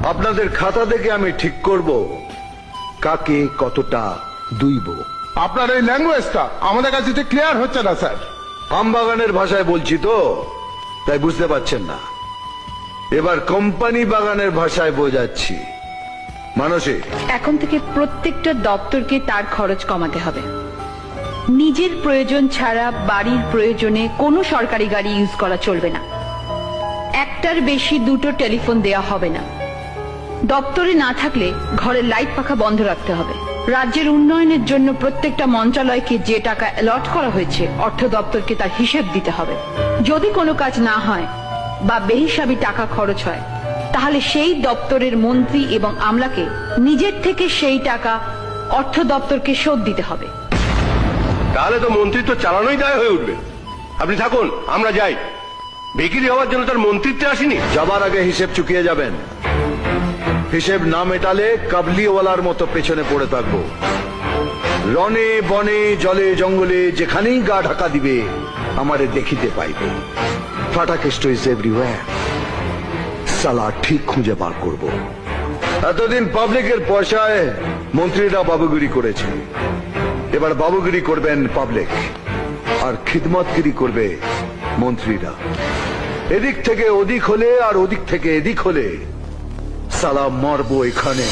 আপনাদের খাতা দেখে আমি ঠিক করব কাকে কতটা দুইব। আপনার এই ল্যাঙ্গুয়েজটা আমাদের কাছে ঠিক ক্লিয়ার হচ্ছে না স্যার। আমবাগানের ভাষায় বলছি তো, তাই বুঝতে পারছেন না। এবার কোম্পানি বাগানের ভাষায় বোঝাচ্ছি। মানসী, এখন থেকে প্রত্যেকটা দপ্তরকে তার খরচ কমাতে হবে। নিজের প্রয়োজন ছাড়া বাড়ির প্রয়োজনে কোনো সরকারি গাড়ি ইউজ করা চলবে না। একটার বেশি দুটো টেলিফোন দেয়া হবে না। দপ্তরে না থাকলে ঘরের লাইট পাখা বন্ধ রাখতে হবে। রাজ্যের উন্নয়নের জন্য প্রত্যেকটা মন্ত্রণালয়কে যে টাকা অ্যালট করা হয়েছে অর্থ দপ্তরকে তার হিসেব দিতে হবে। যদি কোনো কাজ না হয় বা বেহিসাবি টাকা খরচ হয় তাহলে সেই দপ্তরের মন্ত্রী এবং আমলাকে নিজের থেকে সেই টাকা অর্থ দপ্তরকে শোধ দিতে হবে। তাহলে তো মন্ত্রিত্ব চালানোই দায় হয়ে উঠবে। আপনি থাকুন, আমরা যাই। বিক্রি হওয়ার জন্য তার মন্ত্রিত্বে আসেনি। যাবার আগে হিসেব চুকিয়ে যাবেন। হিসেব না মেটালে কাবলিওয়ালার মতো পেছনে পড়ে থাকবো। রনে বনে জলে জঙ্গলে যেখানেই গা ঢাকা দিবে আমারে দেখিতে পাইবে। Fatakeshto is everywhere. সালা ঠিক খুঁজে বার করব। এতদিন পাবলিকের পয়সায় মন্ত্রীরা বাবুগিরি করেছে, এবার বাবুগিরি করবেন পাবলিক, আর খিদমতগিরি করবে মন্ত্রীরা। এদিক থেকে ওদিক হলে আর ওদিক থেকে এদিক হলে সালা মারবো এখানে।